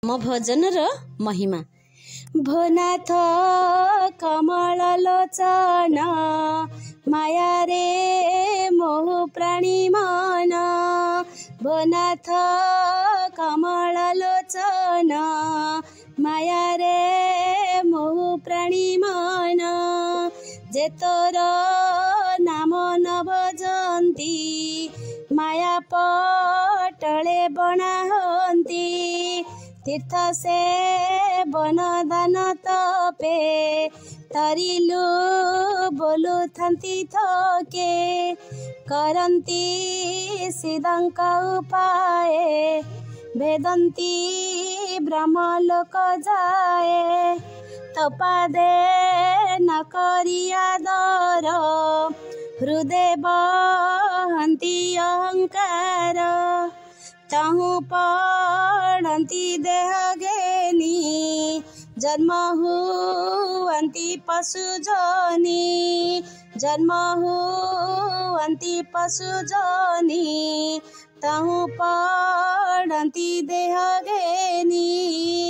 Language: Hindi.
मो भजनर महिमा। भोनाथ कमल लोचन माया रे मोह प्राणी मन। भोनाथ कमल लोचन माया रे मोह प्राणी मन। जे तोर नाम न भजन्ती माया पटले बना हंती। तीर्थ से बनदान तपे तरिलु बोलु थंती थके। करंती सिद्धंक उपाय वेदंती ब्रह्म लोक जाए। तपादे न करी आदर हृदय बहंती अहंकार। ताहु पड़ती देह घेनी जन्म हुअंती पशु जोनी। जन्म हुअंती पशु जोनी ताहु पड़ती देह घेनी।